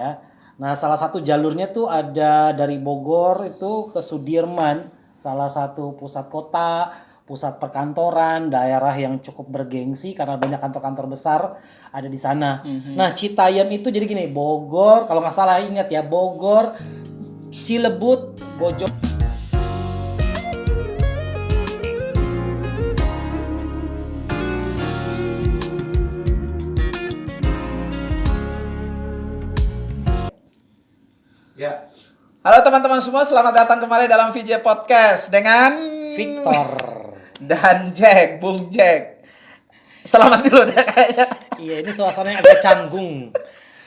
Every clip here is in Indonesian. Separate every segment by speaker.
Speaker 1: ya. Nah, salah satu jalurnya tuh ada dari Bogor itu ke Sudirman, salah satu pusat kota, pusat perkantoran, daerah yang cukup bergengsi karena banyak kantor-kantor besar ada di sana. Nah, Citayam itu jadi gini, Bogor, kalau nggak salah ingat ya, Bogor, Cilebut, Bojong.
Speaker 2: Ya. Halo teman-teman semua, selamat datang kembali dalam VJ Podcast dengan
Speaker 1: Victor
Speaker 2: dan Jack, Bung Jack. Selamat dulu deh kayaknya.
Speaker 1: Iya, ini suasananya agak canggung.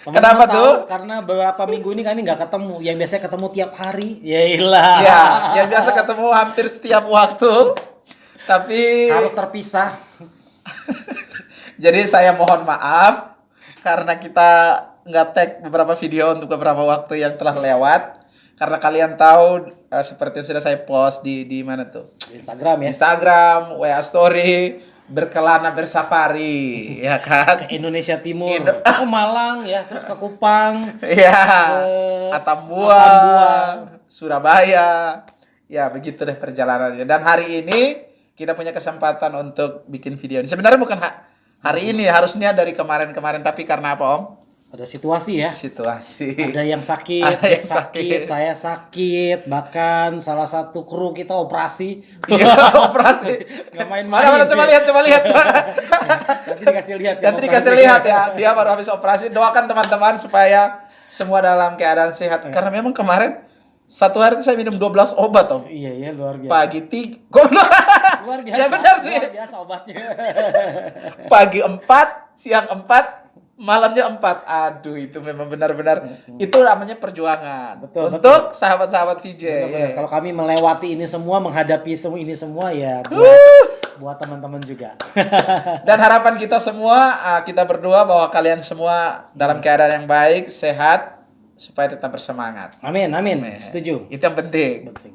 Speaker 1: Teman-teman
Speaker 2: Kenapa
Speaker 1: tahu,
Speaker 2: tuh?
Speaker 1: Karena beberapa minggu ini kami nggak ketemu. Yang biasanya ketemu tiap hari. Yailah.
Speaker 2: Ya, yang biasa ketemu hampir setiap waktu. Tapi
Speaker 1: Harus terpisah.
Speaker 2: jadi saya mohon maaf karena kita nggak tag beberapa video untuk beberapa waktu yang telah lewat. Karena kalian tahu seperti yang sudah saya post di mana tuh?
Speaker 1: Instagram ya.
Speaker 2: Instagram, WA Story, berkelana bersafari, ya kan?
Speaker 1: Ke Indonesia Timur. Ke Malang ya, terus ke Kupang.
Speaker 2: Iya,
Speaker 1: Ke
Speaker 2: Atambua,
Speaker 1: Atambua.
Speaker 2: Surabaya. Ya, begitu deh perjalanannya. Dan hari ini kita punya kesempatan untuk bikin video ini. Sebenarnya bukan hari ini, harusnya dari kemarin-kemarin, tapi karena apa, Om?
Speaker 1: Ada situasi ya.
Speaker 2: Situasi.
Speaker 1: Ada yang sakit,
Speaker 2: Ada
Speaker 1: Jack
Speaker 2: yang
Speaker 1: sakit,
Speaker 2: sakit.
Speaker 1: saya sakit, bahkan salah satu kru kita operasi.
Speaker 2: Iya, operasi.
Speaker 1: Nggak main-main.
Speaker 2: Mana, coba lihat.
Speaker 1: Nanti dikasih lihat. ya,
Speaker 2: Nanti dikasih
Speaker 1: operasi.
Speaker 2: lihat ya, dia baru habis operasi. Doakan teman-teman supaya semua dalam keadaan sehat. Karena memang kemarin satu hari itu saya minum 12 obat, Om.
Speaker 1: Iya, luar biasa.
Speaker 2: Pagi 3, goblok.
Speaker 1: Luar biasa.
Speaker 2: Ya benar sih.
Speaker 1: Luar biasa obatnya.
Speaker 2: Pagi 4, siang 4, malamnya 4. Aduh, itu memang benar-benar itu namanya perjuangan.
Speaker 1: Betul,
Speaker 2: Untuk sahabat-sahabat VJ.
Speaker 1: Benar-benar. Kalau kami melewati ini semua, menghadapi ini semua ya buat teman-teman juga.
Speaker 2: Dan harapan kita semua, kita berdua bahwa kalian semua dalam keadaan yang baik, sehat, supaya tetap bersemangat.
Speaker 1: Amin. Setuju.
Speaker 2: Itu yang penting.
Speaker 1: Penting.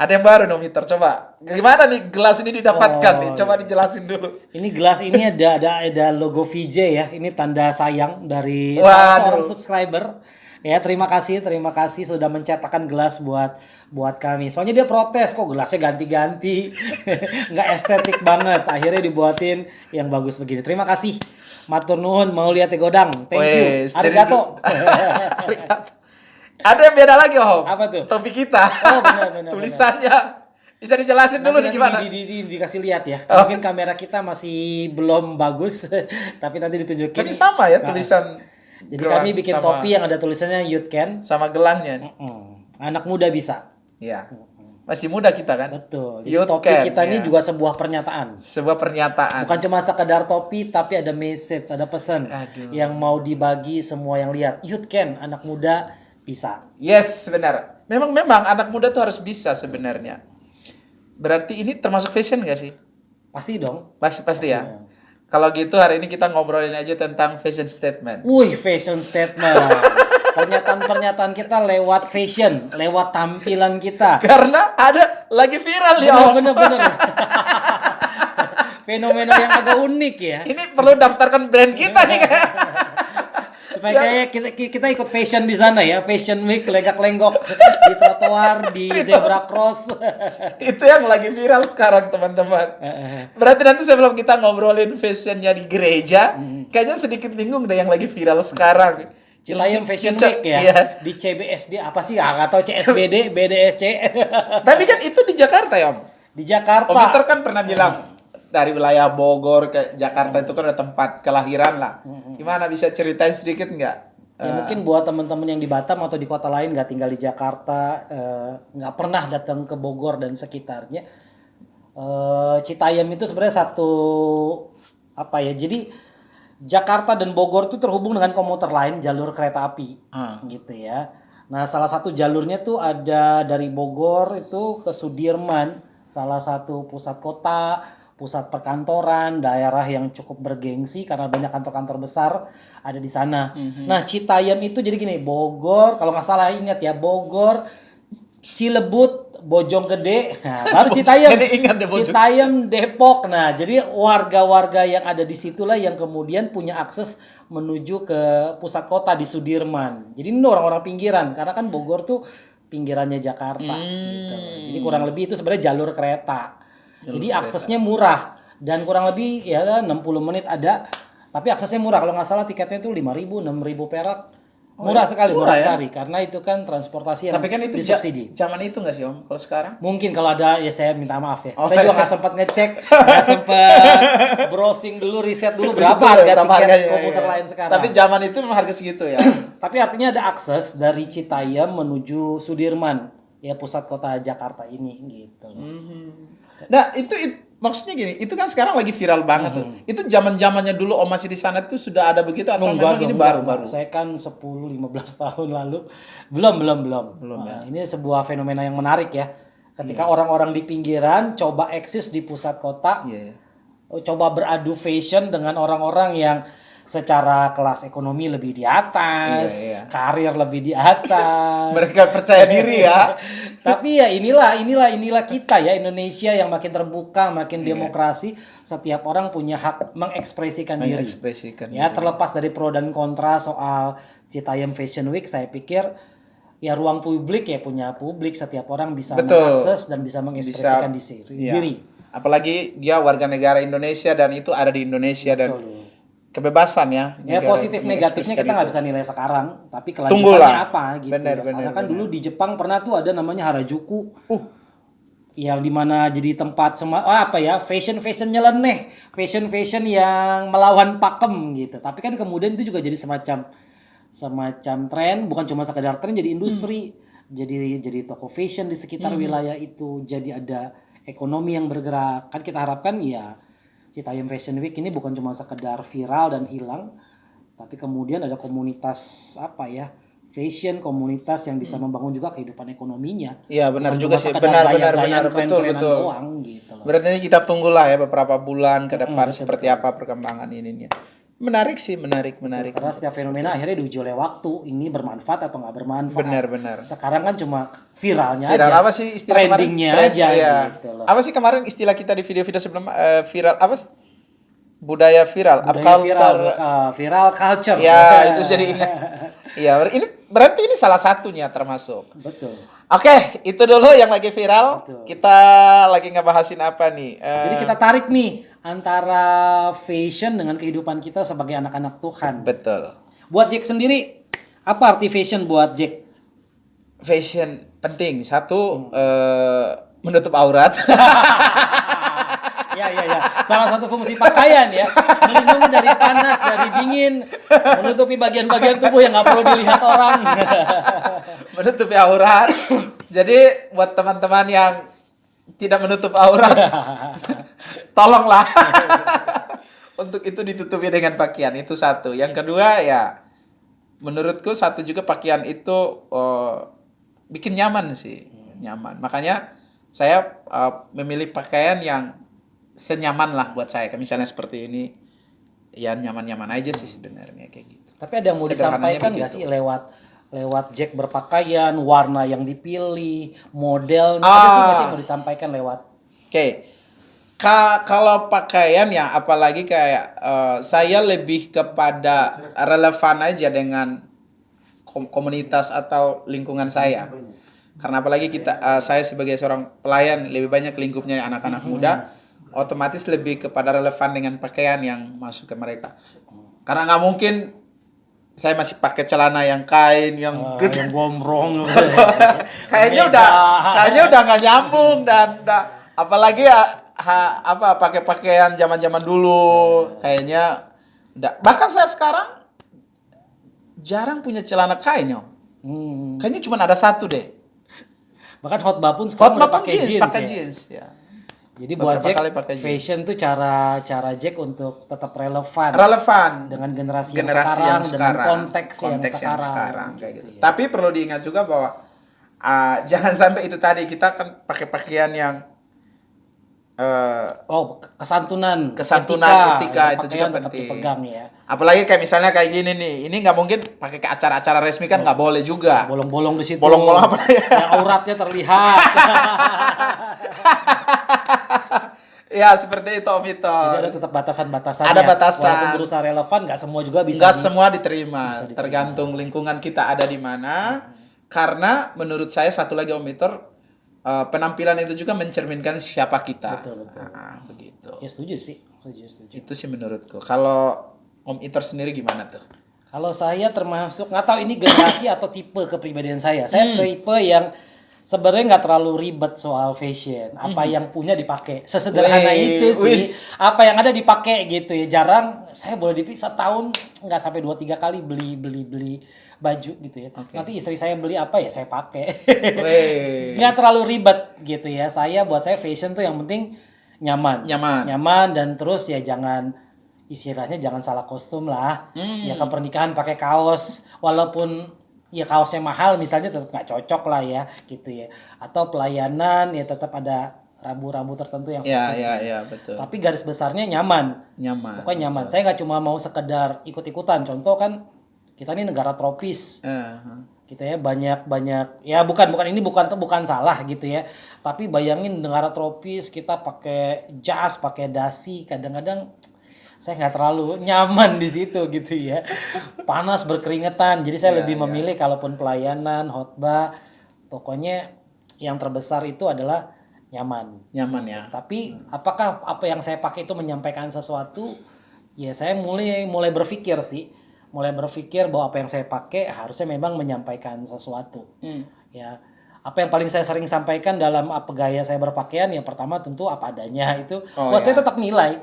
Speaker 2: Ada yang baru nih, Mister. Coba, gimana nih gelas ini didapatkan nih? Coba
Speaker 1: iya.
Speaker 2: dijelasin dulu.
Speaker 1: Ini gelas ini ada logo VJ ya. Ini tanda sayang dari
Speaker 2: Waduh.
Speaker 1: salah seorang subscriber. Ya, terima kasih sudah mencetakkan gelas buat kami. Soalnya dia protes kok gelasnya ganti-ganti. Nggak estetik banget. Akhirnya dibuatin yang bagus begini. Terima kasih. Matur nuhun, mau lihat godang. Thank you.
Speaker 2: Wes, jadi
Speaker 1: Arigato.
Speaker 2: Arigato. Ada yang beda lagi, Om.
Speaker 1: Apa tuh?
Speaker 2: Topik kita.
Speaker 1: Oh, benar.
Speaker 2: Tulisannya. Bisa dijelasin dulu nih gimana?
Speaker 1: Dikasih lihat ya.
Speaker 2: Oh.
Speaker 1: Mungkin kamera kita masih belum bagus, tapi nanti ditunjukin.
Speaker 2: Tapi sama ya
Speaker 1: Nah,
Speaker 2: tulisan.
Speaker 1: Jadi
Speaker 2: gelang
Speaker 1: kami bikin
Speaker 2: sama-
Speaker 1: topi yang ada tulisannya Youth Can.
Speaker 2: sama gelangnya.
Speaker 1: Anak muda bisa.
Speaker 2: Iya. Masih muda kita kan?
Speaker 1: Betul. Jadi
Speaker 2: Youth
Speaker 1: topi
Speaker 2: Can,
Speaker 1: kita ini
Speaker 2: ya.
Speaker 1: juga sebuah pernyataan.
Speaker 2: Sebuah pernyataan.
Speaker 1: Bukan cuma sekedar topi, tapi ada message, ada pesan
Speaker 2: Aduh.
Speaker 1: yang mau dibagi semua yang lihat. Youth Can, anak muda bisa.
Speaker 2: Yes, benar. Memang anak muda tuh harus bisa sebenarnya. Berarti ini termasuk fashion gak sih?
Speaker 1: Pasti dong.
Speaker 2: Pasti ya. Kalau gitu hari ini kita ngobrolin aja tentang fashion statement.
Speaker 1: Wih, fashion statement. Pernyataan-pernyataan kita lewat fashion, lewat tampilan kita.
Speaker 2: Karena ada lagi viral ya, Om.
Speaker 1: Bener. Fenomena yang agak unik ya.
Speaker 2: Ini perlu daftarkan brand kita nih kayak.
Speaker 1: Supaya kayak kita ikut fashion di sana ya, Fashion Week lenggak-lenggok di trotoar, di zebra cross.
Speaker 2: Itu yang lagi viral sekarang, teman-teman. Berarti nanti sebelum kita ngobrolin fashionnya di gereja, kayaknya sedikit bingung deh yang lagi viral sekarang.
Speaker 1: Citayam Fashion
Speaker 2: Di-
Speaker 1: Week ya,
Speaker 2: Iya.
Speaker 1: di CBSD apa sih? Nggak tahu CSBD, BDSC.
Speaker 2: Tapi kan itu di Jakarta ya, Om.
Speaker 1: Di Jakarta.
Speaker 2: Om Peter kan pernah bilang dari wilayah Bogor ke Jakarta itu kan ada tempat kelahiran lah. Gimana, bisa ceritain sedikit nggak?
Speaker 1: Ya mungkin buat teman-teman yang di Batam atau di kota lain nggak tinggal di Jakarta, nggak pernah datang ke Bogor dan sekitarnya. Citayam itu sebenarnya satu apa ya? Jadi Jakarta dan Bogor itu terhubung dengan komuter lain, jalur kereta api, gitu ya. Nah, salah satu jalurnya tuh ada dari Bogor itu ke Sudirman, salah satu pusat kota, pusat perkantoran, daerah yang cukup bergengsi karena banyak kantor-kantor besar ada di sana. Nah, Citayam itu jadi gini, Bogor, kalau nggak salah ingat ya, Bogor, Cilebut, Bojonggede, nah, baru Citayam,
Speaker 2: Jadi ingat deh Bojong.
Speaker 1: Citayam, Depok. Nah, jadi warga-warga yang ada di situlah yang kemudian punya akses menuju ke pusat kota di Sudirman. Jadi ini orang-orang pinggiran, karena kan Bogor tuh pinggirannya Jakarta, gitu. Jadi kurang lebih itu sebenarnya jalur kereta. Jadi aksesnya murah dan kurang lebih ya 60 menit ada, tapi aksesnya murah. Kalau nggak salah tiketnya itu 5.000, 6.000 perak. Murah sekali, murah
Speaker 2: ya?
Speaker 1: sekali karena itu kan transportasi yang
Speaker 2: Tapi kan itu
Speaker 1: disubsidi.
Speaker 2: zaman itu nggak sih Om? Kalau sekarang?
Speaker 1: Mungkin kalau ada ya saya minta maaf ya.
Speaker 2: Oh,
Speaker 1: Saya juga nggak sempat ngecek, nggak sempat browsing dulu, riset dulu berapa harga
Speaker 2: Berapa
Speaker 1: tiket
Speaker 2: harganya,
Speaker 1: komuter
Speaker 2: iya.
Speaker 1: lain sekarang.
Speaker 2: Tapi zaman itu memang harga segitu ya.
Speaker 1: Tapi artinya ada akses dari Citayam menuju Sudirman, ya pusat kota Jakarta ini gitu.
Speaker 2: Nah, maksudnya gini, itu kan sekarang lagi viral banget tuh. Itu zaman-zamannya dulu Om masih di sana tuh sudah ada begitu atau memang ini baru-baru?
Speaker 1: Saya kan 10-15 tahun lalu belum. Nah, ini sebuah fenomena yang menarik ya. Ketika orang-orang di pinggiran coba eksis di pusat kota,
Speaker 2: Iya.
Speaker 1: coba beradu fashion dengan orang-orang yang secara kelas ekonomi lebih di atas, karir lebih di atas.
Speaker 2: Mereka percaya diri ya.
Speaker 1: Tapi ya inilah kita ya, Indonesia yang makin terbuka, makin demokrasi. Setiap orang punya hak mengekspresikan diri. Ya, terlepas dari pro dan kontra soal Citayam Fashion Week, saya pikir ya ruang publik ya punya publik, setiap orang bisa mengakses dan bisa mengekspresikan diri.
Speaker 2: Apalagi dia warga negara Indonesia dan itu ada di Indonesia. Dan kebebasan ya.
Speaker 1: Ya positif negatifnya kita nggak bisa nilai sekarang, tapi kelanjutannya
Speaker 2: Tunggulah.
Speaker 1: apa gitu.
Speaker 2: Bener,
Speaker 1: Karena kan dulu di Jepang pernah tuh ada namanya Harajuku. Yang dimana jadi tempat fashion nyeleneh, fashion yang melawan pakem gitu. Tapi kan kemudian itu juga jadi semacam tren, bukan cuma sekedar tren, jadi industri, jadi toko fashion di sekitar wilayah itu, jadi ada ekonomi yang bergerak. Kan kita harapkan ya Citayam Fashion Week ini bukan cuma sekedar viral dan hilang, tapi kemudian ada komunitas fashion, komunitas yang bisa membangun juga kehidupan ekonominya.
Speaker 2: Iya benar
Speaker 1: Bukan
Speaker 2: juga
Speaker 1: cuma
Speaker 2: sih,
Speaker 1: sekedar
Speaker 2: benar
Speaker 1: gaya-gayaan
Speaker 2: betul.
Speaker 1: keren-kerenan doang, gitu loh.
Speaker 2: Berarti kita tunggulah ya beberapa bulan ke depan seperti apa perkembangan ininya. Menarik sih, menarik.
Speaker 1: Karena setiap fenomena akhirnya diuji oleh waktu, ini bermanfaat atau nggak bermanfaat.
Speaker 2: Benar.
Speaker 1: Sekarang kan cuma viralnya
Speaker 2: Viral
Speaker 1: aja.
Speaker 2: apa sih istilah
Speaker 1: trendingnya
Speaker 2: kemarin?
Speaker 1: aja
Speaker 2: Iya.
Speaker 1: gitu loh.
Speaker 2: Apa sih kemarin istilah kita di video-video sebelum viral apa sih? Budaya viral.
Speaker 1: Viral culture.
Speaker 2: Ya, itu jadi ingat. Iya, ini berarti ini salah satunya termasuk.
Speaker 1: Betul.
Speaker 2: Oke, itu dulu yang lagi viral.
Speaker 1: Betul.
Speaker 2: Kita lagi ngebahasin apa nih?
Speaker 1: Jadi kita tarik nih antara fashion dengan kehidupan kita sebagai anak-anak Tuhan.
Speaker 2: Betul.
Speaker 1: Buat Jack sendiri, apa arti fashion buat Jack?
Speaker 2: Fashion penting. Satu menutup aurat.
Speaker 1: Ya. Salah satu fungsi pakaian ya, melindungi dari panas, dari dingin, menutupi bagian-bagian tubuh yang nggak perlu dilihat orang.
Speaker 2: Menutupi aurat. Jadi buat teman-teman yang tidak menutup aurat, tolonglah untuk itu ditutupi dengan pakaian. Itu satu. Yang kedua ya, menurutku satu juga pakaian itu bikin nyaman sih, nyaman. Makanya saya memilih pakaian yang senyaman lah buat saya. Misalnya seperti ini, ya nyaman-nyaman aja sih sebenarnya kayak gitu.
Speaker 1: Tapi ada yang mau disampaikan nggak sih lewat Jack berpakaian, warna yang dipilih, model, ada sih nggak sih mau disampaikan lewat?
Speaker 2: Oke. Kalau pakaian ya, apalagi kayak saya lebih kepada relevan aja dengan komunitas atau lingkungan saya. Karena apalagi saya sebagai seorang pelayan lebih banyak lingkupnya anak-anak muda. Otomatis lebih kepada relevan dengan pakaian yang masuk ke mereka. Karena nggak mungkin saya masih pakai celana yang kain yang
Speaker 1: gombrong.
Speaker 2: kayaknya udah nggak nyambung dan apalagi pakai pakaian zaman-zaman dulu kayaknya udah. Bahkan saya sekarang jarang punya celana kain ya. Kayaknya cuma ada satu deh.
Speaker 1: Bahkan Hotba pun sekarang udah pakai
Speaker 2: jeans ya.
Speaker 1: Jadi buat Jack, fashion tuh cara Jack untuk tetap relevan dengan generasi yang sekarang, dengan konteks yang sekarang
Speaker 2: kayak gitu. Ya. Tapi perlu diingat juga bahwa jangan sampai itu tadi kita kan pakai pakaian yang
Speaker 1: Kesantunan,
Speaker 2: kesantunan, etika itu juga
Speaker 1: pakaian tetap
Speaker 2: penting.
Speaker 1: dipegang ya.
Speaker 2: Apalagi kayak misalnya kayak gini nih, ini nggak mungkin pakai ke acara-acara resmi kan nggak boleh juga.
Speaker 1: Bolong-bolong di situ.
Speaker 2: Bolong-bolong apa ya?
Speaker 1: Yang auratnya terlihat.
Speaker 2: Ya seperti itu Om
Speaker 1: Jadi
Speaker 2: Ito.
Speaker 1: ada tetap batasan-batasannya.
Speaker 2: Ada batasan.
Speaker 1: Walaupun berusaha relevan, nggak semua juga bisa.
Speaker 2: Nggak semua diterima,
Speaker 1: bisa diterima.
Speaker 2: tergantung lingkungan kita ada di mana. Karena menurut saya satu lagi Om Ito, penampilan itu juga mencerminkan siapa kita.
Speaker 1: Betul.
Speaker 2: Begitu.
Speaker 1: Ya setuju sih. Setuju.
Speaker 2: Itu sih menurutku. Kalau Om Ito sendiri gimana tuh?
Speaker 1: Kalau saya termasuk, nggak tahu ini generasi atau tipe kepribadian saya. Saya tipe yang sebenarnya nggak terlalu ribet soal fashion. Apa yang punya dipakai. Sesederhana itu sih. Apa yang ada dipakai gitu ya. Jarang, saya boleh dipisah setahun nggak sampai 2-3 kali beli baju gitu ya. Nanti istri saya beli apa ya saya pakai. Nggak terlalu ribet gitu ya. Buat saya fashion tuh yang penting nyaman dan terus ya jangan istilahnya jangan salah kostum lah. Ya ke pernikahan pakai kaos walaupun ya kaosnya mahal misalnya tetap nggak cocok lah ya gitu ya. Atau pelayanan ya tetap ada rambu-rambu tertentu yang
Speaker 2: ya, betul.
Speaker 1: Tapi garis besarnya nyaman. Pokoknya nyaman. Saya nggak cuma mau sekedar ikut-ikutan. Contoh kan kita ini negara tropis. Gitu ya banyak ya bukan ini bukan salah gitu ya. Tapi bayangin negara tropis kita pakai jas, pakai dasi, kadang-kadang saya nggak terlalu nyaman di situ gitu ya. Panas berkeringetan. Jadi saya lebih memilih kalaupun pelayanan, khotbah, pokoknya yang terbesar itu adalah nyaman
Speaker 2: ya.
Speaker 1: Tapi apakah apa yang saya pakai itu menyampaikan sesuatu? Ya saya mulai berpikir sih. Mulai berpikir bahwa apa yang saya pakai harusnya memang menyampaikan sesuatu. Ya, apa yang paling saya sering sampaikan dalam apa gaya saya berpakaian yang pertama tentu apa adanya itu saya tetap nilai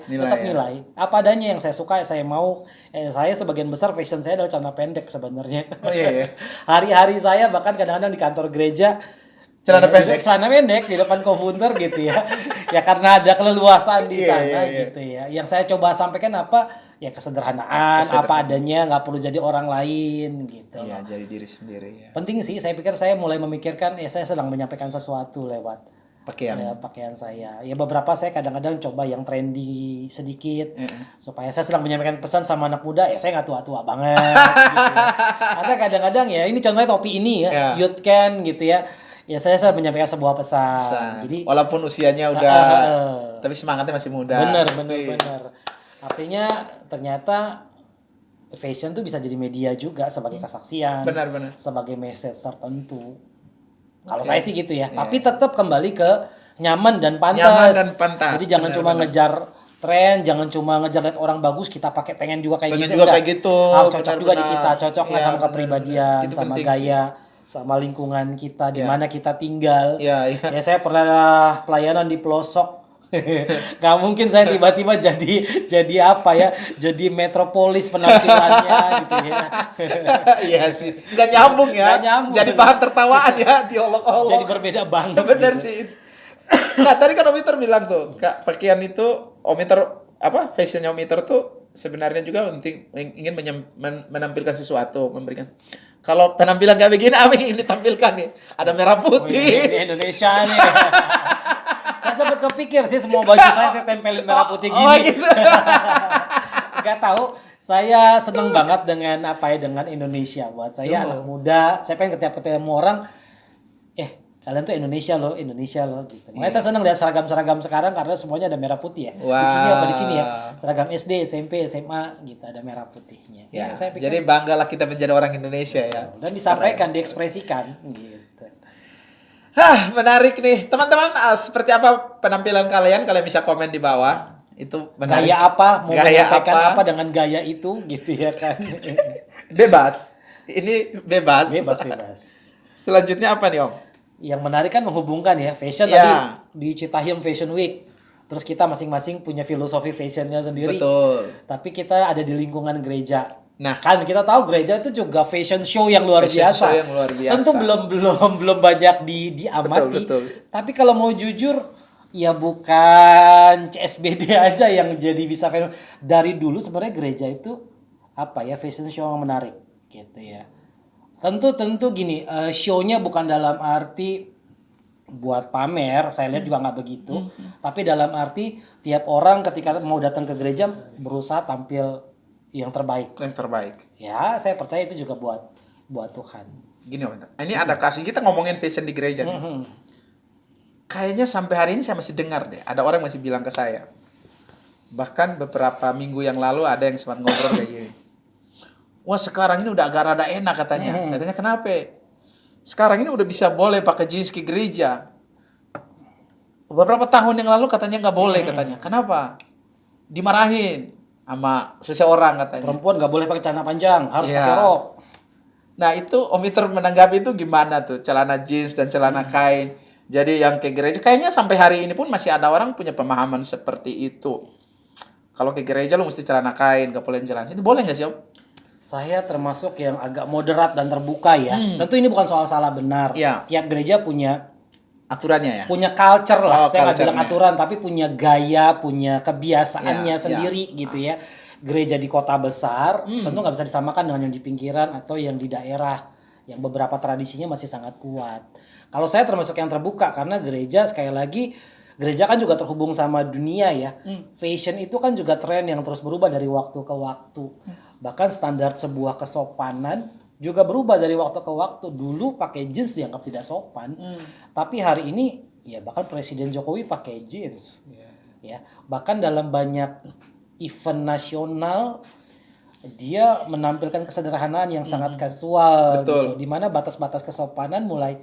Speaker 1: apa adanya yang saya suka saya mau saya sebagian besar fashion saya adalah celana pendek sebenarnya. Hari-hari saya bahkan kadang-kadang di kantor gereja celana pendek di depan komputer gitu ya. Ya karena ada keleluasan di sana gitu ya. Yang saya coba sampaikan apa? Ya kesederhanaan, apa adanya, nggak perlu jadi orang lain gitu.
Speaker 2: Iya, jadi diri sendiri ya.
Speaker 1: Penting sih, saya pikir saya mulai memikirkan saya sedang menyampaikan sesuatu lewat pakaian saya. Ya beberapa saya kadang-kadang coba yang trendy sedikit supaya saya sedang menyampaikan pesan sama anak muda. Ya saya nggak tua-tua banget gitu ya. Atau kadang-kadang ya ini contohnya topi ini ya, Youth Can gitu ya. Ya saya sedang menyampaikan sebuah pesan. Jadi
Speaker 2: walaupun usianya udah tapi semangatnya masih muda.
Speaker 1: Bener. Artinya ternyata fashion tuh bisa jadi media juga sebagai kesaksian.
Speaker 2: Benar.
Speaker 1: Sebagai message tertentu. Kalau saya sih gitu ya. Tapi tetap kembali ke nyaman dan pantas. Jadi jangan cuma ngejar tren, jangan cuma ngejar lihat orang bagus kita pakai pengen juga kayak gitu. Harus cocok juga di kita, cocok nggak sama kepribadian, sama gaya, sama lingkungan kita di mana kita tinggal. Ya saya pernah pelayanan di pelosok. Gak mungkin saya tiba-tiba jadi apa ya, jadi metropolis penampilannya gitu ya.
Speaker 2: Iya sih, nggak nyambung ya. Jadi bahan tertawaan ya, diolok-olok.
Speaker 1: Jadi berbeda banget.
Speaker 2: Bener gitu. Sih. Nah tadi kan Om Iter bilang tuh, Kak, pakaian itu Om Iter fashionnya Om Iter tuh sebenarnya juga ingin menampilkan sesuatu, memberikan. Kalau penampilan kayak begini, ini ditampilkan nih, ada merah putih.
Speaker 1: Ini Indonesia nih. Saya sempat kepikir sih semua baju saya tempelin merah putih gini.
Speaker 2: Gitu.
Speaker 1: Gak tahu, saya seneng banget dengan dengan Indonesia. Buat saya anak muda, saya pengen ketemu orang, kalian tuh Indonesia loh gitu. Makanya saya seneng lihat seragam-seragam sekarang karena semuanya ada merah putih ya. Di sini apa di sini ya. Seragam SD, SMP, SMA gitu ada merah putihnya.
Speaker 2: Ya, saya pikir, jadi banggalah kita menjadi orang Indonesia ya.
Speaker 1: Dan disampaikan, diekspresikan gitu.
Speaker 2: Menarik nih. Teman-teman, seperti apa penampilan kalian? Kalian bisa komen di bawah. Itu menarik.
Speaker 1: Gaya apa? Mau menyampaikan apa dengan gaya itu gitu ya kan.
Speaker 2: Bebas. Ini bebas.
Speaker 1: Bebas.
Speaker 2: Selanjutnya apa nih Om?
Speaker 1: Yang menarik kan menghubungkan ya. Fashion tadi di Citayam Fashion Week. Terus kita masing-masing punya filosofi fashionnya sendiri.
Speaker 2: Betul.
Speaker 1: Tapi kita ada di lingkungan gereja. Nah, kan kita tahu gereja itu juga fashion show yang luar biasa. Tentu belum banyak diamati.
Speaker 2: Betul.
Speaker 1: Tapi kalau mau jujur, ya bukan CSBD aja yang jadi bisa fashion. Dari dulu sebenarnya gereja itu fashion show yang menarik gitu ya. Tentu gini, show-nya bukan dalam arti buat pamer, saya lihat juga nggak begitu. Tapi dalam arti tiap orang ketika mau datang ke gereja berusaha tampil yang terbaik.
Speaker 2: Yang terbaik.
Speaker 1: Ya, saya percaya itu juga buat Tuhan.
Speaker 2: Gini Om, ini ada kasih kita ngomongin fashion di gereja nih. Kayaknya sampai hari ini saya masih dengar deh, ada orang masih bilang ke saya. Bahkan beberapa minggu yang lalu ada yang sempat ngobrol kayak gini. Wah sekarang ini udah agak rada enak katanya. Saya tanya kenapa? Sekarang ini udah bisa boleh pakai jeans ke gereja. Beberapa tahun yang lalu katanya nggak boleh katanya. Kenapa? Dimarahin sama seseorang katanya.
Speaker 1: Perempuan nggak boleh pakai celana panjang, harus
Speaker 2: Iya.
Speaker 1: pakai rok.
Speaker 2: Nah itu Om Itur menanggapi itu gimana tuh? Celana jeans dan celana kain. Jadi yang ke gereja. Kayaknya sampai hari ini pun masih ada orang punya pemahaman seperti itu. Kalau ke gereja lu mesti celana kain, gak boleh celana. Itu boleh nggak sih Om?
Speaker 1: Saya termasuk yang agak moderat dan terbuka ya. Tentu ini bukan soal salah benar.
Speaker 2: Iya.
Speaker 1: Tiap gereja punya
Speaker 2: Aturannya ya?
Speaker 1: culture lah.
Speaker 2: Oh,
Speaker 1: Saya nggak bilang
Speaker 2: culture-nya.
Speaker 1: aturan, tapi punya gaya, punya kebiasaannya
Speaker 2: Ya,
Speaker 1: sendiri gitu ya. Gereja di kota besar tentu nggak bisa disamakan dengan yang di pinggiran atau yang di daerah yang beberapa tradisinya masih sangat kuat. Kalau saya termasuk yang terbuka karena gereja sekali lagi gereja kan juga terhubung sama dunia ya. Fashion itu kan juga tren yang terus berubah dari waktu ke waktu. Bahkan standar sebuah kesopanan juga berubah dari waktu ke waktu. Dulu pakai jeans dianggap tidak sopan. Tapi hari ini ya bahkan Presiden Jokowi pakai jeans. Ya, bahkan dalam banyak event nasional dia menampilkan kesederhanaan yang sangat kasual
Speaker 2: Betul.
Speaker 1: gitu. Di mana batas-batas kesopanan mulai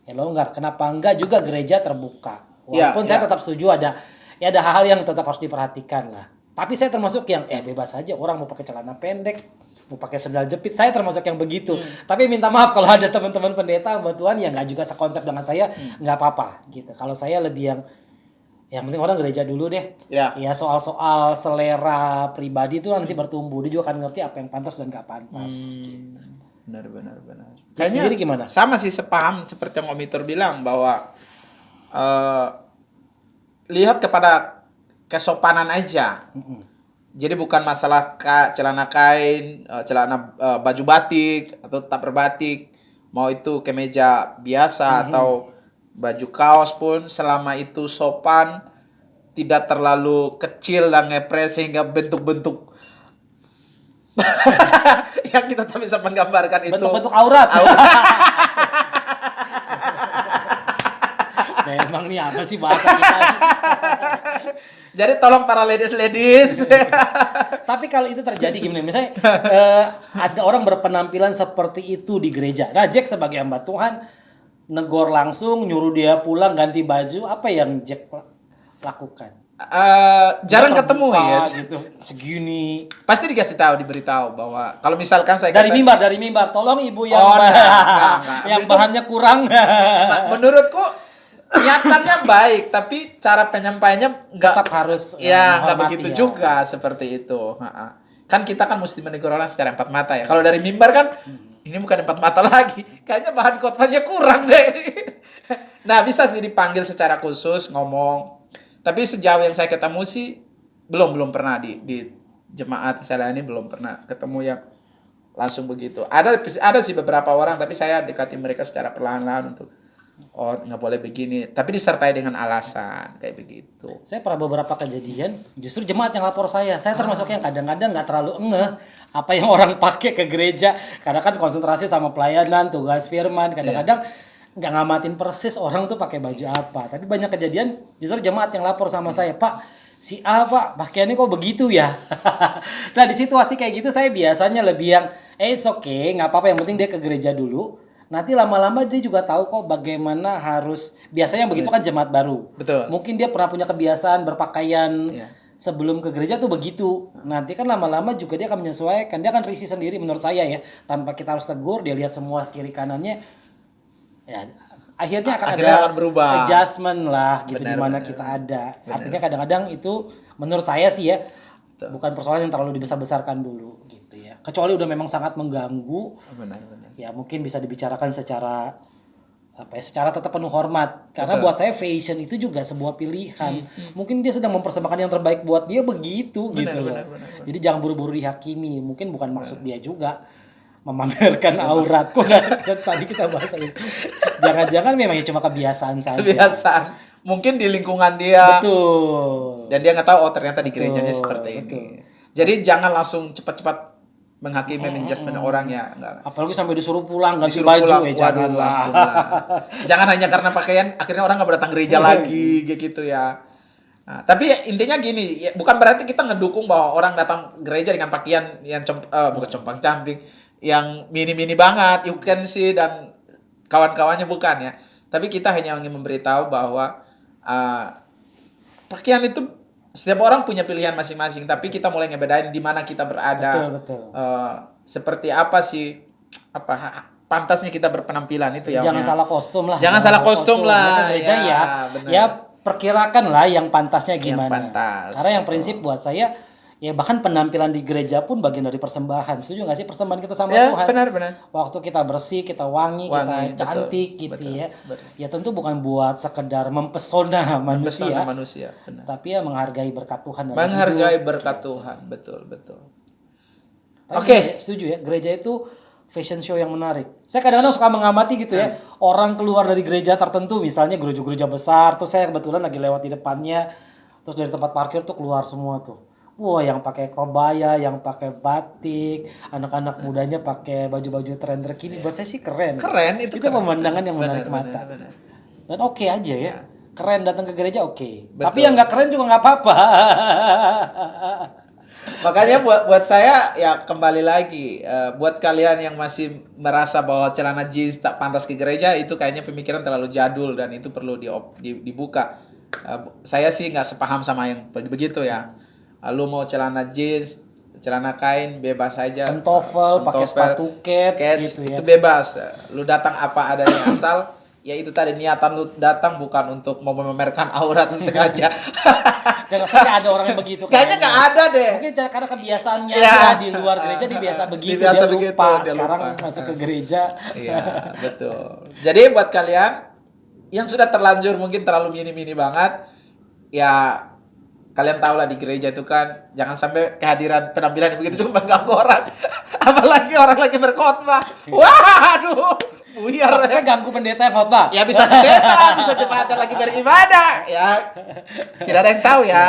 Speaker 1: longgar. Kenapa enggak juga gereja terbuka?
Speaker 2: Ya,
Speaker 1: Walaupun saya
Speaker 2: ya.
Speaker 1: tetap setuju ada hal-hal yang tetap harus diperhatikan lah. Tapi saya termasuk yang bebas aja orang mau pakai celana pendek, mau pakai sendal jepit, saya termasuk yang begitu. Tapi minta maaf kalau ada teman-teman pendeta hamba Tuhan yang nggak juga sekonsep dengan saya, nggak apa-apa gitu. Kalau saya lebih yang penting orang gereja dulu deh.
Speaker 2: Ya.
Speaker 1: Ya soal-soal selera pribadi itu nanti bertumbuh. Dia juga akan ngerti apa yang pantas dan nggak pantas. Gitu.
Speaker 2: Benar.
Speaker 1: Jack sendiri gimana?
Speaker 2: Sama sih sepaham seperti yang Om Itur bilang bahwa lihat kepada kesopanan aja. Jadi bukan masalah celana kain, celana baju batik atau tak berbatik, mau itu kemeja biasa atau baju kaos pun selama itu sopan, tidak terlalu kecil dan ngepres sehingga bentuk-bentuk yang kita tak bisa menggambarkan itu.
Speaker 1: Bentuk-bentuk aurat. Memang nih apa sih bahasa kita?
Speaker 2: Jadi tolong para ladies.
Speaker 1: Tapi kalau itu terjadi gimana? Misalnya ada orang berpenampilan seperti itu di gereja. Nah, Jack sebagai hamba Tuhan negor langsung, nyuruh dia pulang ganti baju, apa yang Jack lakukan?
Speaker 2: Jarang
Speaker 1: Dia
Speaker 2: ketemu
Speaker 1: terbuka
Speaker 2: ya.
Speaker 1: gitu, segini.
Speaker 2: Pasti dikasih tahu, diberitahu bahwa kalau misalkan saya
Speaker 1: Dari mimbar, tolong ibu yang
Speaker 2: enggak.
Speaker 1: yang bahannya kurang.
Speaker 2: Menurutku niatannya baik, tapi cara penyampaiannya enggak
Speaker 1: Tetap harus
Speaker 2: ya enggak
Speaker 1: menghormati
Speaker 2: begitu
Speaker 1: ya.
Speaker 2: juga seperti itu. Kan kita kan mesti menegur orang secara empat mata ya. Kalau dari mimbar kan ini bukan empat mata lagi. Kayaknya bahan khotbahnya kurang deh. Nah, bisa sih dipanggil secara khusus ngomong. Tapi sejauh yang saya ketemu sih belum pernah di jemaat saya ini belum pernah ketemu yang langsung begitu. Ada sih beberapa orang, tapi saya dekati mereka secara perlahan-lahan untuk nggak boleh begini, tapi disertai dengan alasan kayak begitu.
Speaker 1: Saya pernah beberapa kejadian, justru jemaat yang lapor saya. Saya termasuk yang kadang-kadang nggak terlalu ngeh apa yang orang pakai ke gereja. Karena kan konsentrasi sama pelayanan, tugas firman. Kadang-kadang nggak ngamatin persis orang tuh pakai baju apa. Tapi banyak kejadian justru jemaat yang lapor sama saya, Pak, si A Pak pakaiannya kok begitu ya. Nah di situasi kayak gitu saya biasanya lebih yang it's okay, nggak apa-apa, yang penting dia ke gereja dulu. Nanti lama-lama dia juga tahu kok bagaimana harus, biasanya begitu kan jemaat baru.
Speaker 2: Betul.
Speaker 1: Mungkin dia pernah punya kebiasaan berpakaian
Speaker 2: Iya.
Speaker 1: sebelum ke gereja tuh begitu. Nanti kan lama-lama juga dia akan menyesuaikan. Dia akan risih sendiri menurut saya ya. Tanpa kita harus tegur, dia lihat semua kiri kanannya. Ya, akhirnya
Speaker 2: akan berubah.
Speaker 1: Adjustment lah gitu di mana
Speaker 2: Benar.
Speaker 1: kita ada. Artinya kadang-kadang itu menurut saya sih ya bukan persoalan yang terlalu dibesar-besarkan dulu gitu ya. Kecuali udah memang sangat mengganggu.
Speaker 2: Benar.
Speaker 1: Ya mungkin bisa dibicarakan secara secara tetap penuh hormat. Karena
Speaker 2: Betul.
Speaker 1: buat saya fashion itu juga sebuah pilihan. Mungkin dia sedang mempersembahkan yang terbaik buat dia begitu
Speaker 2: Benar,
Speaker 1: gitu loh.
Speaker 2: benar.
Speaker 1: Jadi jangan buru-buru dihakimi. Mungkin bukan maksud dia juga. memamerkan auratku dan tadi kita bahas ini. Jangan-jangan memang cuma kebiasaan saja.
Speaker 2: Kebiasaan. Mungkin di lingkungan dia.
Speaker 1: Betul.
Speaker 2: Dan dia nggak tahu, oh ternyata di gerejanya
Speaker 1: Betul,
Speaker 2: seperti ini.
Speaker 1: betul.
Speaker 2: Jadi jangan langsung cepat-cepat menghakimi menjudgment orang ya. Enggak.
Speaker 1: Apalagi sampai disuruh pulang ganti
Speaker 2: Disuruh
Speaker 1: baju,
Speaker 2: pulang. Waduh,
Speaker 1: janganlah.
Speaker 2: ampun. Jangan hanya karena pakaian, akhirnya orang nggak datang gereja lagi, kayak gitu ya. Nah, tapi intinya gini, ya, bukan berarti kita ngedukung bahwa orang datang gereja dengan pakaian yang bukan compang-camping, yang mini-mini banget, you can see dan kawan-kawannya, bukan ya. Tapi kita hanya ingin memberitahu bahwa pakaian itu setiap orang punya pilihan masing-masing, tapi kita mulai ngebedain di mana kita berada.
Speaker 1: Betul.
Speaker 2: Seperti apa sih pantasnya kita berpenampilan itu ya.
Speaker 1: Jangan salah kostum lah.
Speaker 2: Jangan salah kostum lah.
Speaker 1: Gereja ya.
Speaker 2: Benar.
Speaker 1: Ya perkirakan lah yang pantasnya gimana.
Speaker 2: Yang pantas.
Speaker 1: Karena yang prinsip buat saya ya bahkan penampilan di gereja pun bagian dari persembahan. Setuju nggak sih persembahan kita sama
Speaker 2: Ya,
Speaker 1: Tuhan?
Speaker 2: benar.
Speaker 1: Waktu kita bersih, kita wangi,
Speaker 2: Wangi,
Speaker 1: kita cantik
Speaker 2: betul,
Speaker 1: gitu
Speaker 2: betul,
Speaker 1: ya.
Speaker 2: betul.
Speaker 1: Ya tentu bukan buat sekedar mempesona manusia,
Speaker 2: manusia, benar.
Speaker 1: tapi ya menghargai berkat Tuhan. dalam
Speaker 2: Menghargai
Speaker 1: hidup.
Speaker 2: berkat Tuhan, betul.
Speaker 1: Tapi
Speaker 2: Oke.
Speaker 1: ya, setuju ya, gereja itu fashion show yang menarik. Saya kadang-kadang suka mengamati gitu ya, orang keluar dari gereja tertentu, misalnya gereja-gereja besar, terus saya kebetulan lagi lewat di depannya, terus dari tempat parkir tuh keluar semua tuh. Wah, yang pakai kebaya, yang pakai batik, anak-anak mudanya pakai baju-baju tren terkini. Buat saya sih keren.
Speaker 2: Keren, itu keren.
Speaker 1: pemandangan yang menarik
Speaker 2: Benar,
Speaker 1: mata.
Speaker 2: benar.
Speaker 1: Dan oke aja ya. Keren datang ke gereja oke.
Speaker 2: Betul.
Speaker 1: Tapi yang nggak keren juga nggak apa-apa.
Speaker 2: Makanya buat saya ya kembali lagi, buat kalian yang masih merasa bahwa celana jeans tak pantas ke gereja, itu kayaknya pemikiran terlalu jadul dan itu perlu dibuka. Saya sih nggak sepaham sama yang begitu ya. Lu mau celana jeans, celana kain bebas aja.
Speaker 1: Pentofel, pakai sepatu kets gitu ya.
Speaker 2: Itu bebas. Lu datang apa adanya asal ya itu tadi, niatan lu datang bukan untuk mau memamerkan aurat sengaja.
Speaker 1: Dan rasanya ada orang yang begitu.
Speaker 2: Kayaknya nggak ada deh.
Speaker 1: Mungkin karena kebiasaannya
Speaker 2: Ya.
Speaker 1: dia di luar gereja dia biasa begitu,
Speaker 2: Biasa
Speaker 1: dia
Speaker 2: begitu,
Speaker 1: lupa.
Speaker 2: dia
Speaker 1: Sekarang
Speaker 2: lupa.
Speaker 1: masuk ke gereja.
Speaker 2: Iya, betul. Jadi buat kalian yang sudah terlanjur mungkin terlalu mini-mini banget, ya kalian tahu lah di gereja itu kan jangan sampai kehadiran penampilan begitu juga mengganggu orang. Apalagi orang lagi berkhotbah. Waduh, buyar.
Speaker 1: Maksudnya ganggu pendeta yang khotbah.
Speaker 2: Ya bisa pendeta, bisa jemaat yang lagi beribadah, ya. Tidak ada yang tahu ya.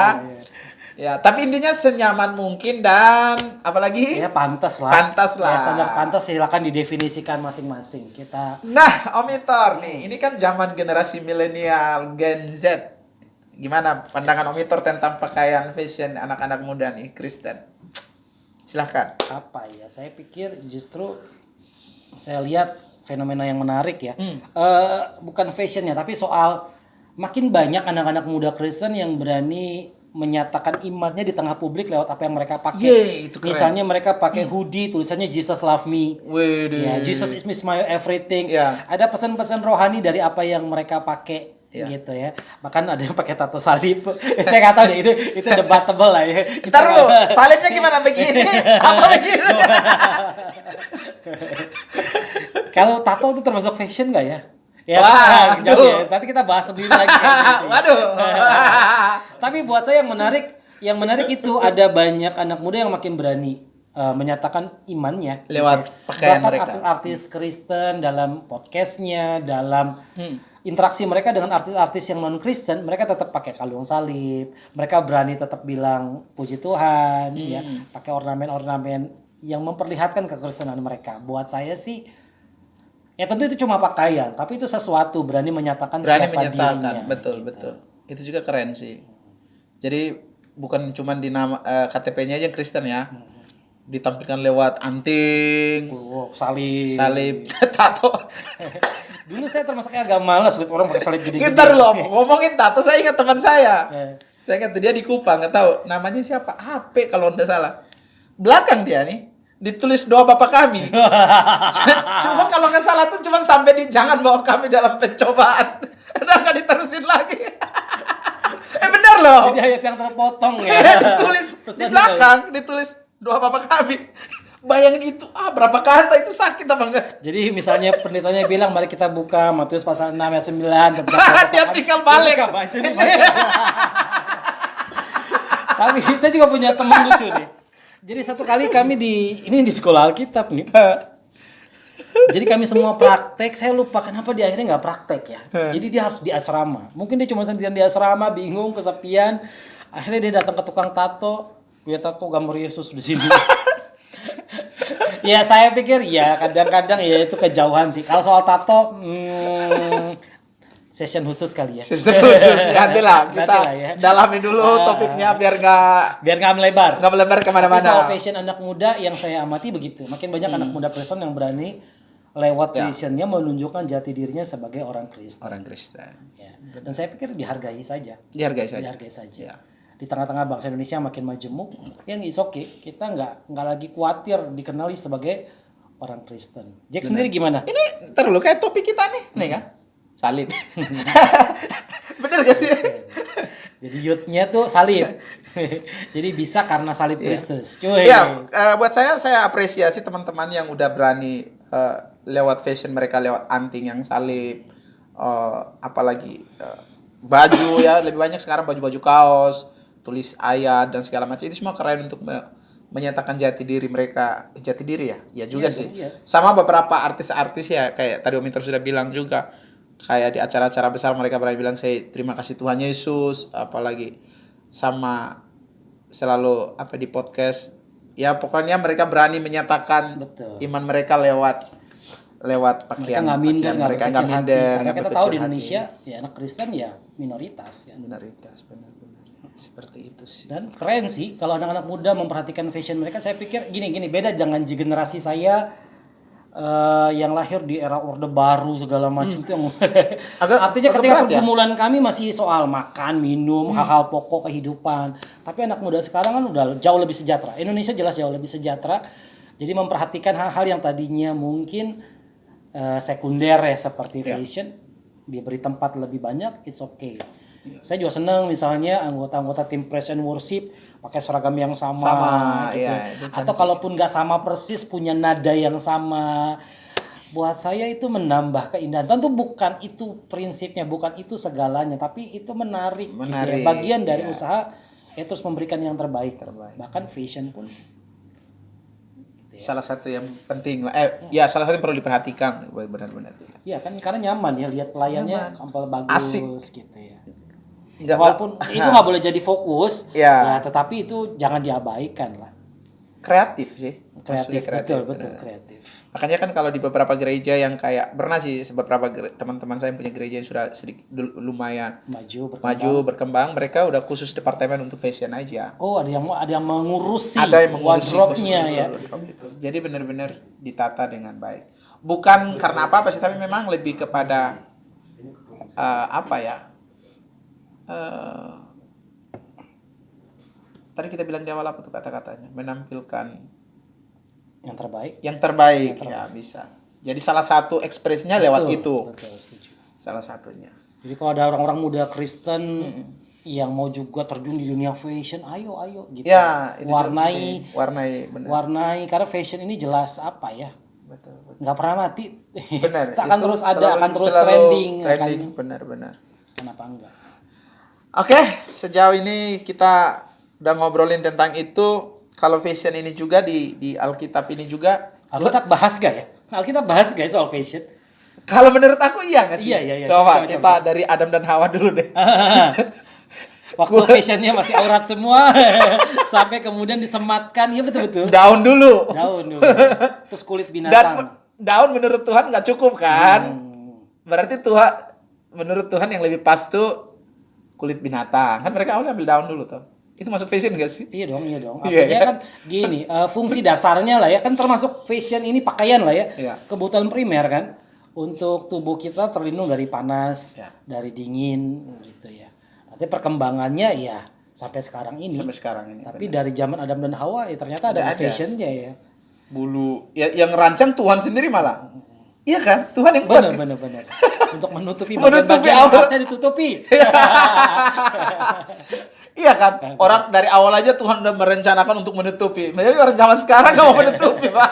Speaker 2: Ya, tapi intinya senyaman mungkin dan apalagi
Speaker 1: Ya pantas lah.
Speaker 2: Pantas lah.
Speaker 1: Ya, standar pantas silakan didefinisikan masing-masing. Kita
Speaker 2: Nah, Om Itor nih, ini kan zaman generasi milenial Gen Z. Gimana pandangan Om Itor tentang pakaian fashion anak-anak muda nih, Kristen? Silahkan.
Speaker 1: apa ya? Saya pikir justru saya lihat fenomena yang menarik ya. Bukan fashionnya, tapi soal makin banyak anak-anak muda Kristen yang berani menyatakan imannya di tengah publik lewat apa yang mereka pakai.
Speaker 2: Yeay, itu keren.
Speaker 1: Misalnya mereka pakai hoodie tulisannya Jesus Love Me.
Speaker 2: Widih.
Speaker 1: Ya, Jesus is my everything.
Speaker 2: Ya.
Speaker 1: Ada pesan-pesan rohani dari apa yang mereka pakai gitu ya. Bahkan ada yang pakai tato salib. Saya nggak tahu deh, itu debatable lah ya.
Speaker 2: Ntar lu, salibnya gimana begini? Apa begini?
Speaker 1: Kalau tato itu termasuk fashion nggak ya? Ya,
Speaker 2: Waduh.
Speaker 1: jauh ya. Nanti kita bahas sendiri lagi.
Speaker 2: Waduh.
Speaker 1: Tapi buat saya yang menarik itu ada banyak anak muda yang makin berani menyatakan imannya
Speaker 2: Lewat
Speaker 1: gitu ya.
Speaker 2: pakaian
Speaker 1: Bahkan
Speaker 2: mereka.
Speaker 1: artis-artis Kristen dalam podcastnya, dalam interaksi mereka dengan artis-artis yang non Kristen, mereka tetap pakai kalung salib, mereka berani tetap bilang puji Tuhan, ya, pakai ornamen-ornamen yang memperlihatkan kekristenan mereka. Buat saya sih, ya tentu itu cuma pakaian, tapi itu sesuatu berani menyatakan
Speaker 2: Berani
Speaker 1: siapa
Speaker 2: menyatakan,
Speaker 1: dirinya.
Speaker 2: betul. Itu juga keren sih. Jadi bukan cuma di nama KTP-nya aja Kristen ya. Ditampilkan lewat anting, salib, tato.
Speaker 1: Dulu saya termasuknya agak malas gitu orang pakai salib gede-gede.
Speaker 2: Ntar loh, ngomongin tato, saya ingat teman saya.
Speaker 1: Eh.
Speaker 2: Saya ingat dia di Kupang, nggak tahu namanya siapa, HP kalau nggak salah. Belakang dia nih ditulis doa Bapa kami. Cuma kalau nggak salah tuh cuma sampai di jangan bawa kami dalam pencobaan. Udah nggak diterusin lagi. Bener loh.
Speaker 1: Jadi ayat yang terpotong ya.
Speaker 2: Ditulis di
Speaker 1: Pesan
Speaker 2: belakang, ditulis doa Bapa kami. Bayangin itu, berapa kata itu sakit apa enggak?
Speaker 1: Jadi misalnya pendetanya bilang mari kita buka Matius pasal 6 ayat 9
Speaker 2: Dia tinggal balik.
Speaker 1: Buka baju nih, Tapi saya juga punya teman lucu nih. Jadi satu kali kami di sekolah Alkitab nih. Jadi kami semua praktek, saya lupa kenapa di akhirnya nggak praktek ya. Jadi dia harus di asrama. Mungkin dia cuma sendirian di asrama, bingung, kesepian. Akhirnya dia datang ke tukang tato, dia tato gambar Yesus di sini. Ya saya pikir ya kadang-kadang ya itu kejauhan sih. Kalau soal tato, session khusus kali ya.
Speaker 2: Sistem khusus nantilah kita
Speaker 1: Nantilah ya.
Speaker 2: dalami dulu topiknya biar
Speaker 1: Biar nggak melebar.
Speaker 2: nggak melebar
Speaker 1: Tapi
Speaker 2: kemana-mana.
Speaker 1: soal fashion anak muda yang saya amati begitu. Makin banyak anak muda Kristen yang berani lewat fashionnya menunjukkan jati dirinya sebagai orang Kristen.
Speaker 2: Orang Kristen
Speaker 1: Ya. Dan saya pikir dihargai saja.
Speaker 2: dihargai saja.
Speaker 1: Dihargai saja.
Speaker 2: Ya.
Speaker 1: Di tengah-tengah bangsa Indonesia makin majemuk, yang is okay. Kita nggak lagi khawatir dikenali sebagai orang Kristen. Jack sendiri gimana?
Speaker 2: Ini terlalu kayak topik kita nih kan? Salib. Bener gak sih?
Speaker 1: Jadi youth-nya tuh salib. Jadi bisa karena salib Kristus. Cuy.
Speaker 2: Ya, buat saya apresiasi teman-teman yang udah berani lewat fashion mereka lewat anting yang salib, apalagi baju ya lebih banyak sekarang baju-baju kaos, tulis ayat dan segala macam itu semua keren untuk menyatakan jati diri mereka, jati diri ya juga
Speaker 1: Iya,
Speaker 2: sih.
Speaker 1: iya.
Speaker 2: Sama beberapa artis-artis ya kayak tadi Om Inter sudah bilang juga kayak di acara-acara besar mereka berani bilang saya terima kasih Tuhan Yesus, apalagi sama selalu di podcast ya pokoknya mereka berani menyatakan
Speaker 1: Betul.
Speaker 2: iman mereka lewat
Speaker 1: Mereka
Speaker 2: pakaian
Speaker 1: nggak minder, nggak
Speaker 2: mereka
Speaker 1: berkecil
Speaker 2: nggak
Speaker 1: hati.
Speaker 2: minder
Speaker 1: Karena
Speaker 2: nggak
Speaker 1: kita tahu
Speaker 2: berkecil
Speaker 1: di
Speaker 2: hati.
Speaker 1: Indonesia ya anak Kristen ya minoritas kan.
Speaker 2: Minoritas benar-benar seperti itu sih.
Speaker 1: Dan keren sih kalau anak-anak muda memperhatikan fashion mereka. Saya pikir gini beda jangan generasi saya yang lahir di era Orde Baru segala macam itu yang artinya
Speaker 2: agak
Speaker 1: ketika
Speaker 2: berat ya?
Speaker 1: pergumulan kami masih soal makan, minum, hal-hal pokok kehidupan. Tapi anak muda sekarang kan udah jauh lebih sejahtera. Indonesia jelas jauh lebih sejahtera. Jadi memperhatikan hal-hal yang tadinya mungkin sekunder ya seperti fashion diberi tempat lebih banyak, it's okay. Saya juga senang misalnya anggota-anggota tim praise and worship pakai seragam yang sama gitu.
Speaker 2: iya, itu
Speaker 1: Atau kalaupun nggak sama persis punya nada yang sama. Buat saya itu menambah keindahan. Tentu bukan itu prinsipnya, bukan itu segalanya, tapi itu menarik. Gitu ya.
Speaker 2: Menarik,
Speaker 1: Bagian dari
Speaker 2: iya.
Speaker 1: usaha terus memberikan yang terbaik. Bahkan fashion pun
Speaker 2: Salah satu yang penting salah satu yang perlu diperhatikan benar-benar.
Speaker 1: iya kan karena nyaman ya lihat pelayannya sampel bagus
Speaker 2: Asik.
Speaker 1: gitu ya.
Speaker 2: Nggak-
Speaker 1: Walaupun itu nggak boleh jadi fokus,
Speaker 2: Ya.
Speaker 1: ya tetapi itu jangan diabaikan lah.
Speaker 2: kreatif sih.
Speaker 1: Kreatif,
Speaker 2: Maksudnya
Speaker 1: betul
Speaker 2: benar.
Speaker 1: kreatif.
Speaker 2: Makanya kan kalau di beberapa gereja yang kayak pernah sih beberapa teman-teman saya yang punya gereja yang sudah sedikit lumayan
Speaker 1: Maju
Speaker 2: berkembang, mereka udah khusus departemen untuk fashion aja.
Speaker 1: Oh, ada yang mengurusi
Speaker 2: Ada yang mengurusi
Speaker 1: wardrobe-nya
Speaker 2: khusus
Speaker 1: ya.
Speaker 2: wardrobe itu. Jadi benar-benar ditata dengan baik. Bukan karena apa-apa sih, tapi memang lebih kepada tadi kita bilang di awal apa tuh kata-katanya? Menampilkan
Speaker 1: Yang terbaik.
Speaker 2: yang terbaik ya bisa. Jadi salah satu ekspresinya lewat
Speaker 1: Betul,
Speaker 2: itu.
Speaker 1: Betul, setuju.
Speaker 2: Salah satunya.
Speaker 1: Jadi kalau ada orang-orang muda Kristen yang mau juga terjun di dunia fashion, ayo gitu.
Speaker 2: Ya, itu juga
Speaker 1: warnai
Speaker 2: penting. Warnai benar.
Speaker 1: warnai karena fashion ini jelas apa ya?
Speaker 2: Betul.
Speaker 1: Nggak pernah mati.
Speaker 2: Benar.
Speaker 1: akan
Speaker 2: Itu
Speaker 1: terus ada,
Speaker 2: selalu-
Speaker 1: akan terus
Speaker 2: selalu
Speaker 1: trending.
Speaker 2: Trending benar-benar.
Speaker 1: Kenapa enggak?
Speaker 2: Oke, sejauh ini kita udah ngobrolin tentang itu. Kalau fashion ini juga di Alkitab ini juga.
Speaker 1: Alkitab bahas gak ya? Alkitab bahas gak ya soal fashion?
Speaker 2: Kalau menurut aku iya nggak sih?
Speaker 1: Iya.
Speaker 2: Coba
Speaker 1: Coba.
Speaker 2: kita dari Adam dan Hawa dulu deh.
Speaker 1: Waktu fashionnya masih aurat semua, sampai kemudian disematkan, iya betul-betul.
Speaker 2: Daun dulu.
Speaker 1: Daun dulu. Terus kulit
Speaker 2: Dan
Speaker 1: binatang.
Speaker 2: daun menurut Tuhan nggak cukup kan? Berarti menurut Tuhan yang lebih pas tuh kulit binatang. Kan mereka awalnya ambil daun dulu tuh. Itu masuk fashion gak sih?
Speaker 1: Iya dong.
Speaker 2: Iya,
Speaker 1: Artinya
Speaker 2: kan?
Speaker 1: kan gini, fungsi dasarnya lah ya, kan termasuk fashion ini pakaian lah ya.
Speaker 2: Iya.
Speaker 1: Kebutuhan primer kan. Untuk tubuh kita terlindung dari panas,
Speaker 2: Ya.
Speaker 1: dari dingin gitu ya. Nanti perkembangannya ya sampai sekarang ini.
Speaker 2: Sampai sekarang ini.
Speaker 1: Tapi dari zaman Adam dan Hawa ya ternyata ada
Speaker 2: Udah ada.
Speaker 1: fashionnya ya.
Speaker 2: Bulu ya, yang rancang Tuhan sendiri malah. Iya kan? Tuhan yang buat.
Speaker 1: Benar. Untuk menutupi
Speaker 2: Menutupi
Speaker 1: bagian-bagian yang
Speaker 2: aurat.
Speaker 1: harusnya ditutupi.
Speaker 2: Iya kan? Orang dari awal aja Tuhan udah merencanakan untuk menutupi. Tapi orang zaman sekarang nggak mau menutupi, Pak.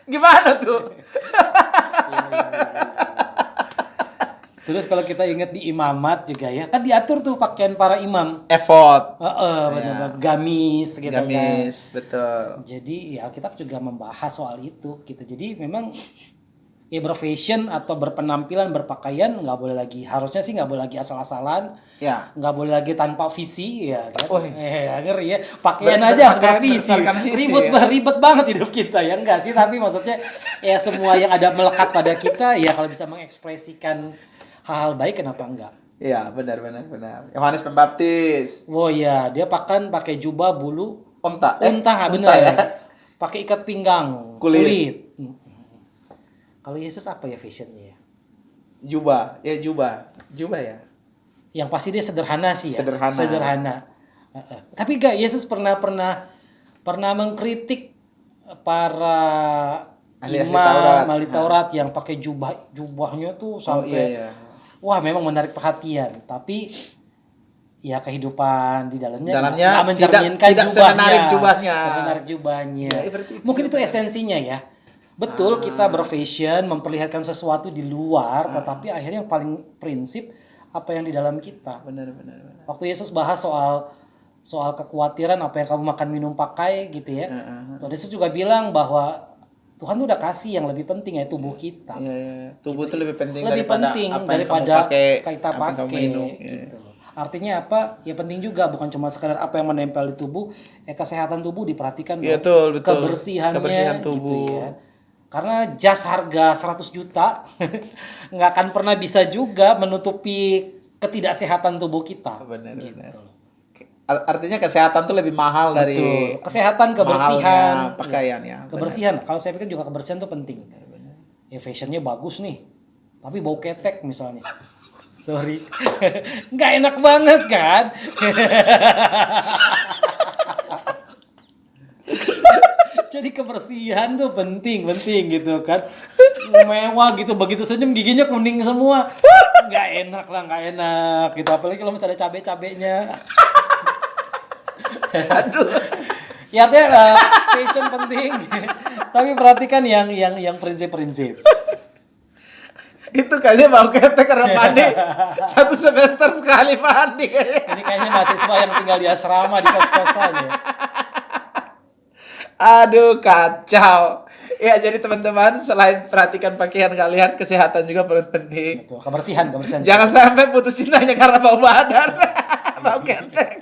Speaker 2: Gimana tuh?
Speaker 1: Terus kalau kita ingat di imamat juga ya, kan diatur tuh pakaian para imam.
Speaker 2: Effort.
Speaker 1: Benar-benar gamis gitu kan.
Speaker 2: Gamis, betul.
Speaker 1: Jadi ya Alkitab juga membahas soal itu gitu. Jadi memang ya berfashion atau berpenampilan, berpakaian nggak boleh lagi. Harusnya sih nggak boleh lagi asal-asalan,
Speaker 2: Ya.
Speaker 1: nggak boleh lagi tanpa visi, ya kan?
Speaker 2: Oh,
Speaker 1: Ngeri ya. Pakaian aja harus
Speaker 2: Berpakaian
Speaker 1: bervisi.
Speaker 2: berdasarkan visi,
Speaker 1: Ribet banget hidup kita ya enggak sih? Tapi maksudnya ya semua yang ada melekat pada kita, ya kalau bisa mengekspresikan hal-hal baik, kenapa enggak?
Speaker 2: Iya, benar. Yohanes Pembaptis.
Speaker 1: Oh iya, dia pakai jubah bulu
Speaker 2: Unta.
Speaker 1: unta,
Speaker 2: Unta
Speaker 1: bener
Speaker 2: ya.
Speaker 1: Pakai ikat pinggang,
Speaker 2: Kulit.
Speaker 1: Kalau Yesus apa ya fashionnya ya?
Speaker 2: Jubah ya.
Speaker 1: Yang pasti dia sederhana sih ya.
Speaker 2: Sederhana.
Speaker 1: Tapi enggak, Yesus pernah mengkritik para
Speaker 2: Ahli-ahli
Speaker 1: imam,
Speaker 2: Taurat.
Speaker 1: ahli Taurat yang pakai jubahnya tuh sampai
Speaker 2: iya.
Speaker 1: wah memang menarik perhatian. Tapi ya kehidupan di dalamnya
Speaker 2: Dalamnya
Speaker 1: nggak mencerminkan
Speaker 2: tidak semenarik jubahnya.
Speaker 1: Semenarik jubahnya.
Speaker 2: Ya, berarti itu
Speaker 1: Mungkin itu esensinya ya. Betul, kita berfashion, memperlihatkan sesuatu di luar, tetapi akhirnya yang paling prinsip apa yang di dalam kita.
Speaker 2: Benar.
Speaker 1: Waktu Yesus bahas soal kekhawatiran apa yang kamu makan minum pakai gitu ya. Tuhan Yesus juga bilang bahwa Tuhan tuh udah kasih yang lebih penting, yaitu tubuh kita.
Speaker 2: Iya. Tubuh itu lebih penting
Speaker 1: Lebih penting
Speaker 2: apa yang
Speaker 1: daripada
Speaker 2: kamu pakai,
Speaker 1: kita
Speaker 2: apa yang kamu
Speaker 1: pakai
Speaker 2: minum.
Speaker 1: gitu loh. Artinya apa? Ya penting juga, bukan cuma sekadar apa yang menempel di tubuh, kesehatan tubuh diperhatikan
Speaker 2: Iya,
Speaker 1: dong.
Speaker 2: betul.
Speaker 1: Kebersihan
Speaker 2: tubuh.
Speaker 1: gitu ya. Karena jas harga 100 juta nggak akan pernah bisa juga menutupi ketidaksehatan tubuh kita.
Speaker 2: Benar.
Speaker 1: Gitu.
Speaker 2: Artinya kesehatan tuh lebih mahal dari
Speaker 1: Betul. Kesehatan, kebersihan,
Speaker 2: mahalnya pakaian ya.
Speaker 1: kebersihan. Kalau saya pikir juga kebersihan tuh penting. Ya fashionnya bagus nih, tapi bau ketek misalnya. Sorry, nggak enak banget kan? Jadi kebersihan tuh penting gitu kan. Mewah gitu, begitu senyum giginya kuning semua. Nggak enak gitu. Apalagi kalau misalnya ada cabai-cabainya.
Speaker 2: Aduh.
Speaker 1: Ya artinya fashion penting. Tapi perhatikan yang prinsip-prinsip.
Speaker 2: Itu kayaknya bau ketek karena mandi. 1 semester sekali mandi kayaknya.
Speaker 1: Ini kayaknya mahasiswa yang tinggal di asrama, di kos-kosan ya.
Speaker 2: Aduh, kacau. Ya, jadi teman-teman, selain perhatikan pakaian kalian, kesehatan juga perlu penting.
Speaker 1: Betul, kebersihan.
Speaker 2: Jangan sampai putus cintanya karena bau badan. Bau ketek.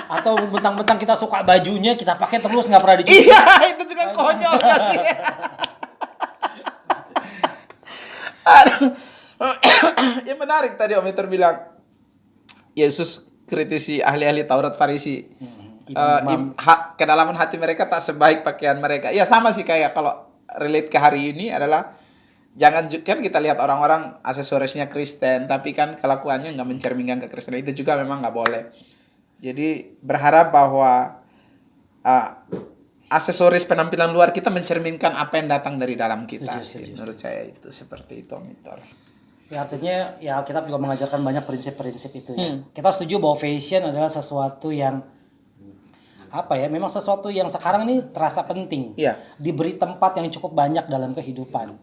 Speaker 1: Atau mentang-mentang kita suka bajunya, kita pakai terus nggak pernah dicuci.
Speaker 2: Iya, itu juga konyol gak sih? Aduh. Ya menarik tadi Om Itor bilang. Yesus kritisi ahli-ahli Taurat Farisi. Kedalaman hati mereka tak sebaik pakaian mereka. Ya sama sih kayak kalau relate ke hari ini adalah jangan kan kita lihat orang-orang aksesorisnya Kristen tapi kan kelakuannya nggak mencerminkan kekristenan, itu juga memang nggak boleh. Jadi berharap bahwa aksesoris penampilan luar kita mencerminkan apa yang datang dari dalam kita. Menurut saya itu seperti itu, Om Itor.
Speaker 1: Ya artinya ya Alkitab juga mengajarkan banyak prinsip-prinsip itu ya. Kita setuju bahwa fashion adalah sesuatu yang memang sesuatu yang sekarang ini terasa penting.
Speaker 2: Iya.
Speaker 1: Diberi tempat yang cukup banyak dalam kehidupan.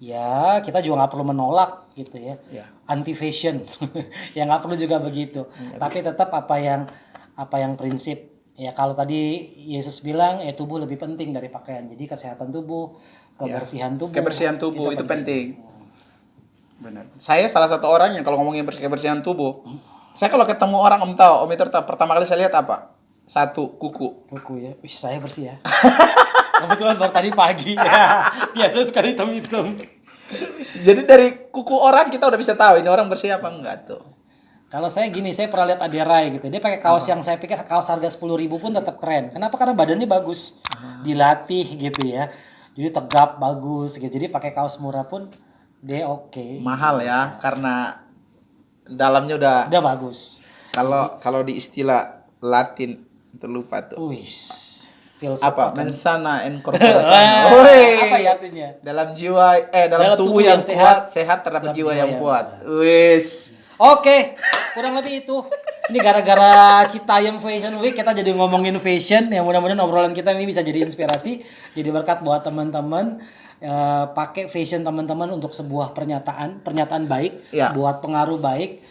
Speaker 1: Ya, kita juga nggak perlu menolak gitu ya.
Speaker 2: Iya.
Speaker 1: Anti fashion. Ya nggak perlu juga begitu. Tapi tetap apa yang prinsip. Ya kalau tadi Yesus bilang tubuh lebih penting dari pakaian. Jadi kesehatan tubuh, kebersihan tubuh.
Speaker 2: Kebersihan tubuh itu penting. Benar. Saya salah satu orang yang kalau ngomongin kebersihan tubuh, saya kalau ketemu orang Om Itor pertama kali saya lihat apa? 1, kuku.
Speaker 1: Kuku ya. Wih, saya bersih ya. Kebetulan baru tadi pagi ya. Biasa sekali hitam-hitam.
Speaker 2: Jadi dari kuku orang kita udah bisa tahu ini orang bersih apa enggak tuh.
Speaker 1: Kalau saya gini, saya pernah lihat Ade Rai gitu. Dia pakai kaos yang saya pikir kaos harga 10.000 pun tetap keren. Kenapa? Karena badannya bagus. Dilatih gitu ya. Jadi tegap, bagus gitu. Jadi pakai kaos murah pun dia oke.
Speaker 2: Mahal ya, karena dalamnya udah
Speaker 1: bagus.
Speaker 2: Kalau di istilah Latin terlupa tuh.
Speaker 1: Wih.
Speaker 2: Apa? Mensana en corpora sana.
Speaker 1: Apa ya artinya?
Speaker 2: Dalam dalam tubuh yang kuat, sehat terdapat jiwa yang kuat. Wis.
Speaker 1: Oke, kurang lebih itu. Ini gara-gara Citayam Fashion Week kita jadi ngomongin fashion. Yang mudah-mudahan obrolan kita ini bisa jadi inspirasi, jadi berkat buat teman-teman. Pakai fashion teman-teman untuk sebuah pernyataan baik,
Speaker 2: ya.
Speaker 1: Buat pengaruh baik.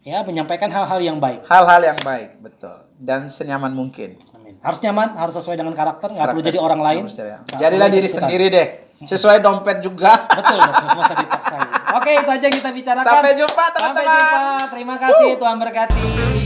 Speaker 1: Ya, menyampaikan hal-hal yang baik.
Speaker 2: Hal-hal yang baik, betul. Dan senyaman mungkin.
Speaker 1: Amin. Harus nyaman, harus sesuai dengan karakter, nggak perlu jadi orang lain.
Speaker 2: Jadilah diri sendiri deh. sesuai dompet juga.
Speaker 1: Betul, masa dipaksain. Oke, itu aja yang kita bicarakan.
Speaker 2: Sampai jumpa
Speaker 1: Sampai
Speaker 2: teman-teman.
Speaker 1: jumpa. Terima kasih, Tuhan berkati.